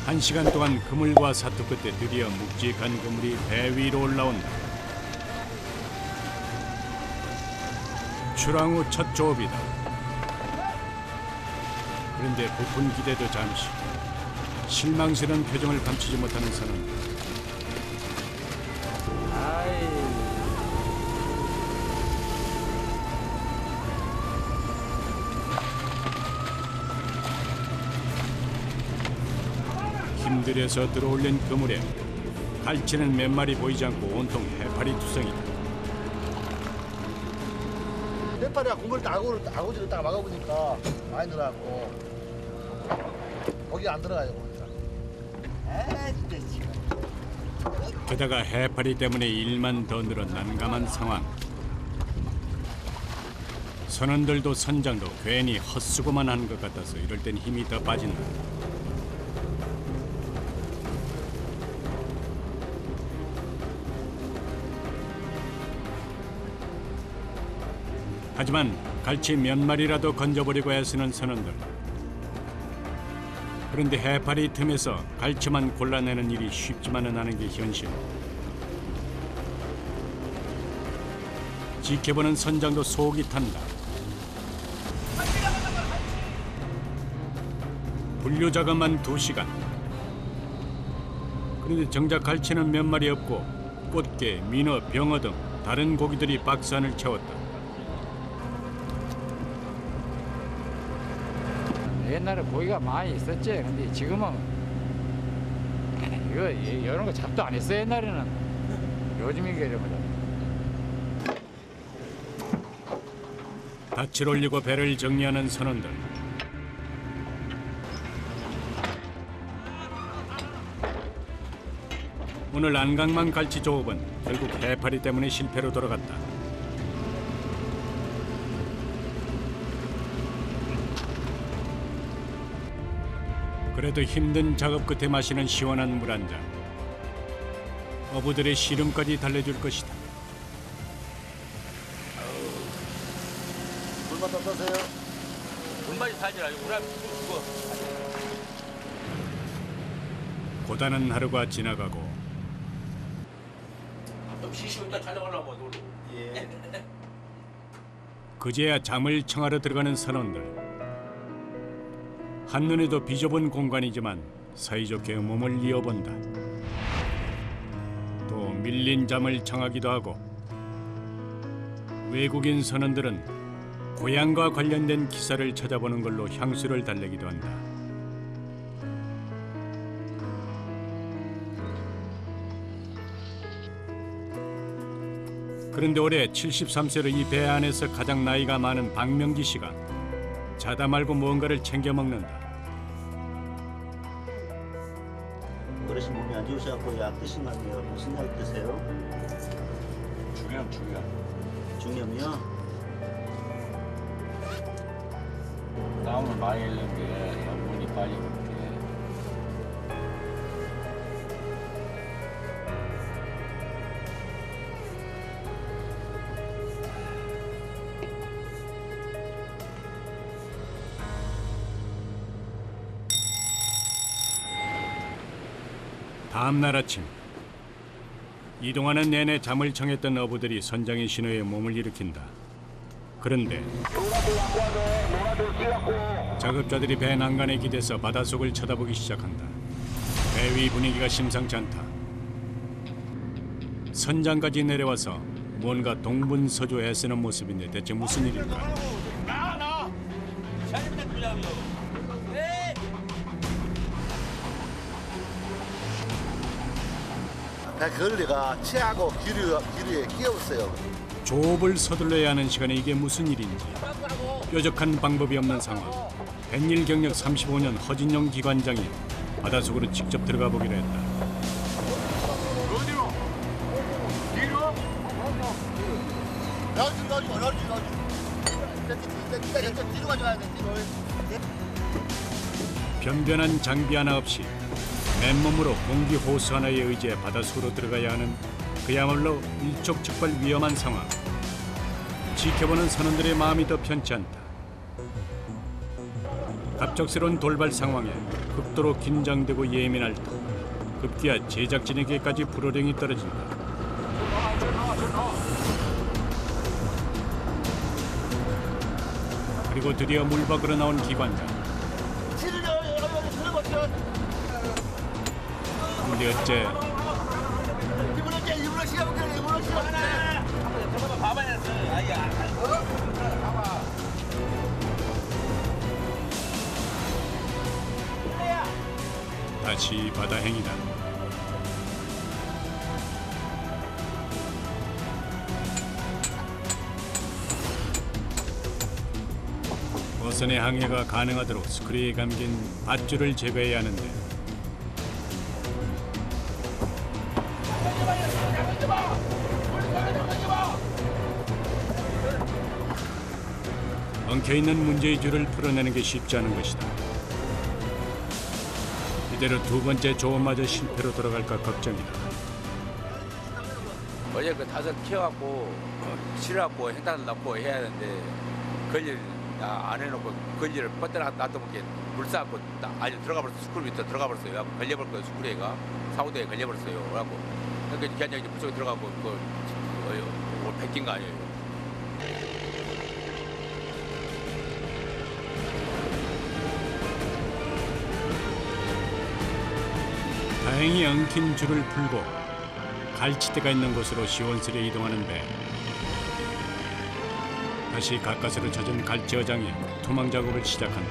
1시간 동안 그물과 사투 끝에 드디어 묵직한 그물이 배 위로 올라온다. 출항 후 첫 조업이다. 그런데 부푼 기대도 잠시. 실망스러운 표정을 감추지 못하는 선원들. 힘들여서 들어올린 그물에 갈치는 몇 마리 보이지 않고 온통 해파리 투성이다. 해파리가 공을 아구지를 딱 막아보니까 많이 들어갔고 거기 안 들어가요 보니까. 아 진짜. 게다가 해파리 때문에 일만 더 늘어 난감한 상황. 선원들도 선장도 괜히 헛수고만 한 것 같아서 이럴 땐 힘이 더 빠진다. 하지만 갈치 몇 마리라도 건져버리고 애쓰는 선원들. 그런데 해파리 틈에서 갈치만 골라내는 일이 쉽지만은 않은 게 현실. 지켜보는 선장도 속이 탄다. 분류 작업만 2시간. 그런데 정작 갈치는 몇 마리 없고 꽃게, 민어, 병어 등 다른 고기들이 박스 안을 채웠다. 옛날에 고기가 많이 있었지. 근데 지금은 이거 이런 거 잡도 안 했어. 옛날에는. 요즘 이게 이러면 닻을 올리고 배를 정리하는 선원들. 오늘 안강만 갈치 조업은 결국 해파리 때문에 실패로 돌아갔다. 그래도 힘든 작업 끝에 마시는 시원한 물 한 잔. 어부들의 시름까지 달래줄 것이다. 물만 더 떠세요. 물만이 살지 아니고 우리 그거 고단한 하루가 지나가고 좀 쉬시고 이따 촬영하려고 놀러. 예. 그제야 잠을 청하러 들어가는 선원들. 한눈에도 비좁은 공간이지만 사이좋게 몸을 이어본다. 또 밀린 잠을 청하기도 하고. 외국인 선원들은 고향과 관련된 기사를 찾아보는 걸로 향수를 달래기도 한다. 그런데 올해 73세로 이 배 안에서 가장 나이가 많은 박명기 씨가 자다 말고 무언가를 챙겨 먹는다. 어르신 몸이 안 좋으셔서 약 드신 거 아니에요? 무슨 약 드세요? 중요함. 중염이요? 땀을 많이 흘린 게 염분이 빨리 붙게. 다음 날 아침 이동하는 내내 잠을 청했던 어부들이 선장의 신호에 몸을 일으킨다. 그런데 작업자들이 배 난간에 기대서 바닷속을 쳐다보기 시작한다. 배 위 분위기가 심상치 않다. 선장까지 내려와서 뭔가 동분서주 애쓰는 모습인데 대체 무슨 일일까? 배 걸레가 채하고 기류에 끼었어요. 조업을 서둘러야 하는 시간에 이게 무슨 일인지 뾰족한 방법이 없는 상황. 뱃일 경력 35년 허진용 기관장이 바닷속으로 직접 들어가 보기로 했다. 어디로? 뒤로? 뒤로 가져가야 돼. 뒤로. 변변한 장비 하나 없이 맨몸으로 공기 호스 하나에 의지해 바닷속으로 들어가야 하는 그야말로 일촉즉발 위험한 상황. 지켜보는 선원들의 마음이 더 편치 않다. 갑작스러운 돌발 상황에 극도로 긴장되고 예민할 때 급기야 제작진에게까지 불호령이 떨어진다. 그리고 드디어 물 밖으로 나온 기관장. 근데 어째 다시 바다행이다. 어선의 항해가 가능하도록 스크류에 감긴 밧줄을 제거해야 하는데 엉켜있는 문제의 줄을 풀어내는 게 쉽지 않은 것이다. 이대로 두 번째 조업마저 실패로 돌아갈까 걱정이다. 어제 그 다섯 키워갖고 실어갖고 행단을 넣고 해야 되는데 걸리를 안 해놓고 걸리를 뻗어 놔두면 물 쌓고 아니 들어가 버렸어. 스쿨 밑에 들어가 버렸어요. 걸려버릴 거예요. 스쿨에가 사우대에 걸려버렸어요. 그래갖고 그러니까 그냥 이제 물속에 들어가고 뭐 뺏긴 거 아니에요. 다행히 엉킨 줄을 풀고 갈치대가 있는 곳으로 시원스레 이동하는 배. 다시 가까스로 젖은 갈치 어장에 투망 작업을 시작한다.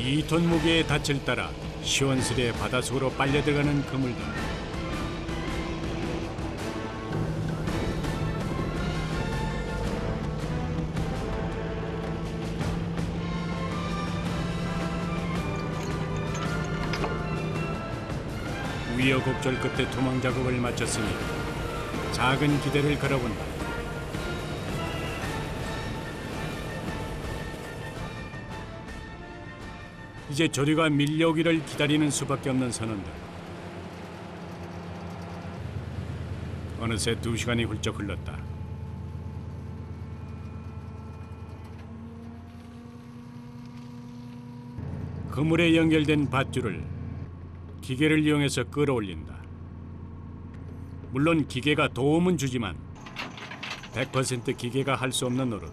2톤 무게의 닻을 따라 시원스레 바닷속으로 빨려 들어가는 그물들. 우여곡절 끝에 투망 작업을 마쳤으니 작은 기대를 걸어본다. 이제 조류가 밀려오기를 기다리는 수밖에 없는 선원들. 어느새 2시간이 훌쩍 흘렀다. 그물에 연결된 밧줄을 기계를 이용해서 끌어올린다. 물론 기계가 도움은 주지만 100% 기계가 할 수 없는 노릇.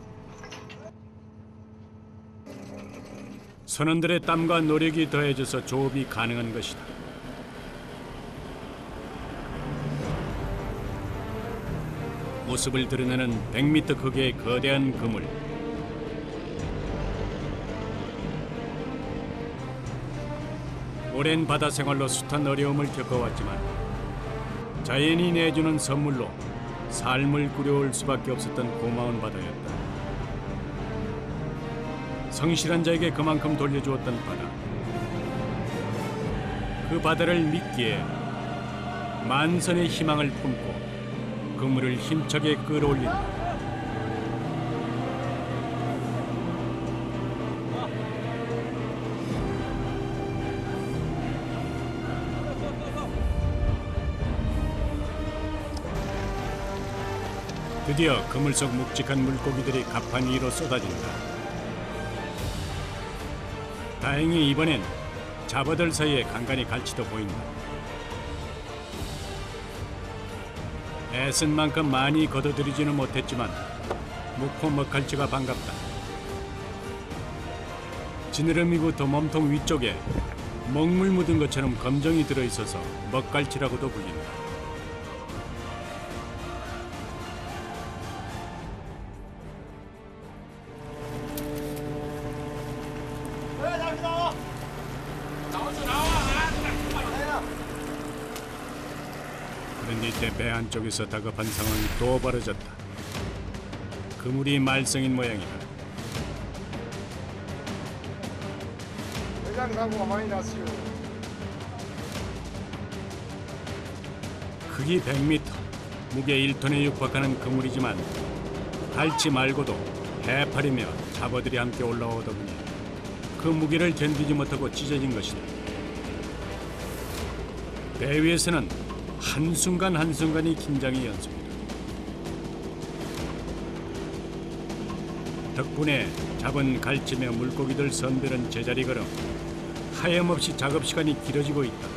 선원들의 땀과 노력이 더해져서 조업이 가능한 것이다. 모습을 드러내는 100m 크기의 거대한 그물. 오랜 바다 생활로 숱한 어려움을 겪어왔지만 자연이 내주는 선물로 삶을 꾸려올 수밖에 없었던 고마운 바다였다. 성실한 자에게 그만큼 돌려주었던 바다. 그 바다를 믿기에 만선의 희망을 품고 그물을 힘차게 끌어올린다. 드디어 그물 속 묵직한 물고기들이 갑판 위로 쏟아진다. 다행히 이번엔 잡어들 사이에 간간히 갈치도 보인다. 애쓴 만큼 많이 걷어들이지는 못했지만 묵고 먹갈치가 반갑다. 지느러미부터 몸통 위쪽에 먹물 묻은 것처럼 검정이 들어있어서 먹갈치라고도 불린다. 그런데 이때 배 안쪽에서 다급한 상황이 또 벌어졌다. 그물이 말썽인 모양이다. 대장 사고가 많이 났어요. 크기 100m, 무게 1톤에 육박하는 그물이지만 갈치 말고도 해파리며 잡어들이 함께 올라오다 보니 그 무게를 견디지 못하고 찢어진 것이다. 배 위에서는 한순간 한순간이 긴장의 연속이다. 덕분에 잡은 갈치며 물고기들 선별은 제자리 걸음 하염없이 작업 시간이 길어지고 있다.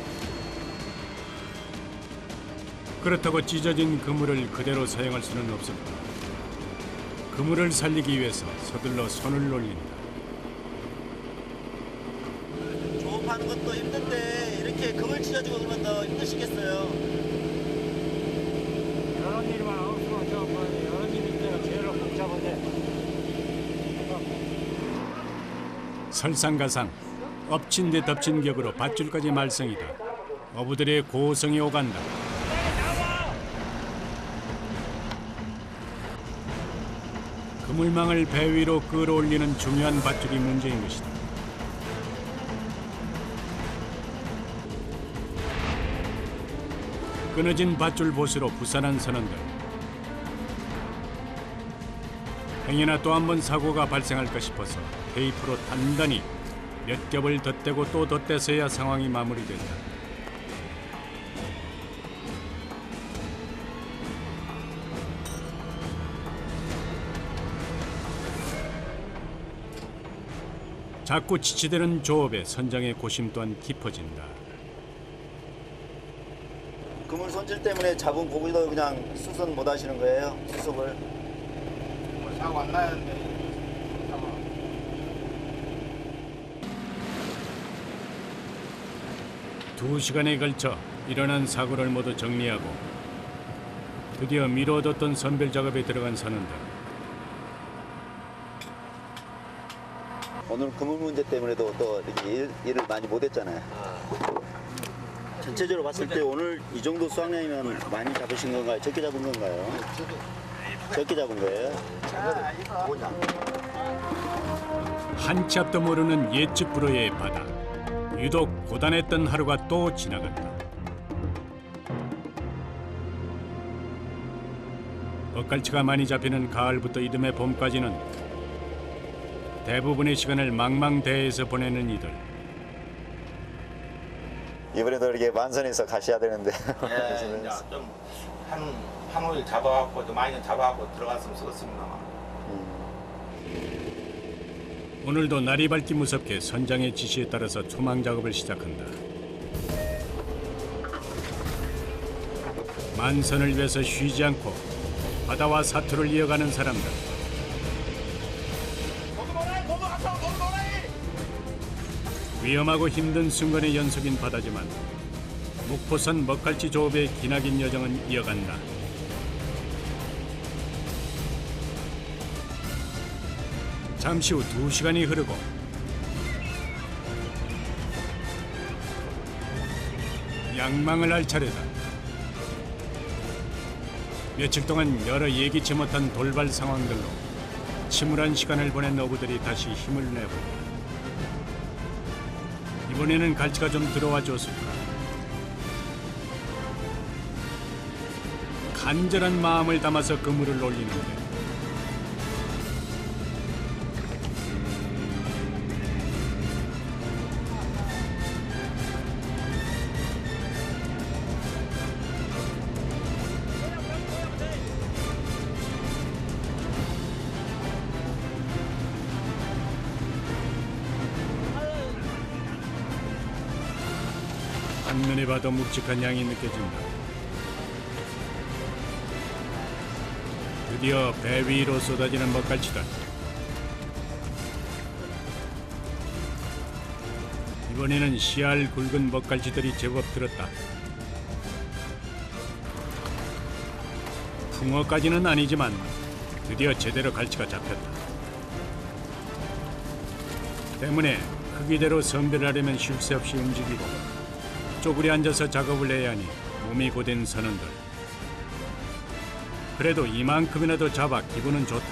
그렇다고 찢어진 그물을 그대로 사용할 수는 없었다. 그물을 살리기 위해서 서둘러 손을 올린다. 조업하는 것도 힘든데 이렇게 그물 찢어지고 그러면 더 힘드시겠어요. 이런 일만 없으면 이런 일이 때가 제일 복잡한데. 설상가상 엎친 데 덮친 격으로 밧줄까지 말썽이다. 어부들의 고성이 오간다. 그물망을 배 위로 끌어올리는 중요한 밧줄이 문제인 것이다. 끊어진 밧줄 보스로 부산한 선원들. 행여나 또 한 번 사고가 발생할까 싶어서 테이프로 단단히 몇 겹을 덧대고 또 덧대서야 상황이 마무리된다. 자꾸 지치되는 조업에 선장의 고심 또한 깊어진다. 그물 손질 때문에 잡은 고기도 그냥 수선 못 하시는 거예요? 수속을? 사고 안 나는데. 2시간에 걸쳐 일어난 사고를 모두 정리하고 드디어 미뤄뒀던 선별 작업에 들어간 선원들. 오늘 그물 문제 때문에도 또 이렇게 일을 많이 못했잖아요. 전체적으로 봤을 때 오늘 이 정도 수확량이면 많이 잡으신 건가요? 적게 잡은 건가요? 적게 잡은 거예요? 한치 앞도 모르는 예측 불허의 바다. 유독 고단했던 하루가 또 지나간다. 엇갈치가 많이 잡히는 가을부터 이듬해 봄까지는 대부분의 시간을 망망대해에서 보내는 이들. 이번에도 이렇게 만선에서 가셔야 되는데. 예, 이제 좀한 호일 잡아갖고 또 많이 잡아갖고 들어갔으면 쓰겠습니다만. 오늘도 날이 밝기 무섭게 선장의 지시에 따라서 투망 작업을 시작한다. 만선을 위해서 쉬지 않고 바다와 사투를 이어가는 사람들. 위험하고 힘든 순간의 연속인 바다지만 목포선 먹갈치 조업의 기나긴 여정은 이어간다. 잠시 후 2시간이 흐르고 양망을 할 차례다. 며칠 동안 여러 예기치 못한 돌발 상황들로 침울한 시간을 보낸 어부들이 다시 힘을 내본다. 이번에는 갈치가 좀 들어와 줬을까. 간절한 마음을 담아서 그물을 올리는데 한눈에 봐도 묵직한 양이 느껴진다. 드디어 배 위로 쏟아지는 먹갈치다. 이번에는 씨알 굵은 먹갈치들이 제법 들었다. 붕어까지는 아니지만 드디어 제대로 갈치가 잡혔다. 때문에 크기대로 선별하려면 쉴 새 없이 움직이고 쪼그려 앉아서 작업을 해야 하니 몸이 고된 선원들. 그래도 이만큼이라도 잡아 기분은 좋다.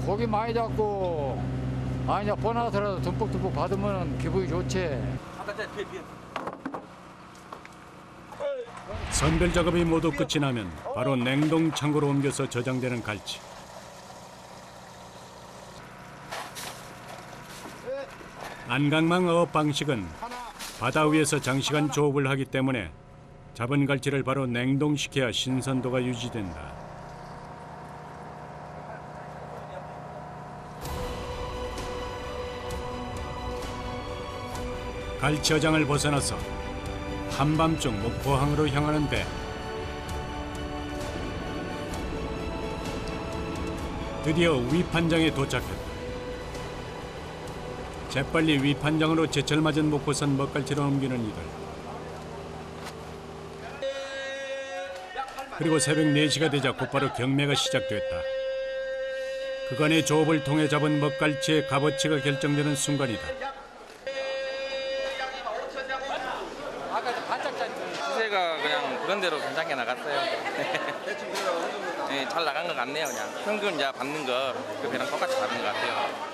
고기 많이 잡고 아니 보나서라도 듬뿍듬뿍 받으면 기분이 좋지. 선별 작업이 모두 끝이 나면 바로 냉동 창고로 옮겨서 저장되는 갈치. 안강망 어업 방식은 바다 위에서 장시간 조업을 하기 때문에 잡은 갈치를 바로 냉동시켜야 신선도가 유지된다. 갈치어장을 벗어나서 한밤중 목포항으로 향하는 배. 드디어 위판장에 도착했다. 재빨리 위판장으로 제철 맞은 목포산 먹갈치를 옮기는 이들. 그리고 새벽 4시가 되자 곧바로 경매가 시작됐다. 그간의 조업을 통해 잡은 먹갈치의 값어치가 결정되는 순간이다. 시세가 그냥 그런 대로 괜찮게 나갔어요. 네, 잘 나간 것 같네요. 그냥 평균 이제 받는 거 그 배랑 똑같이 받는 것 같아요.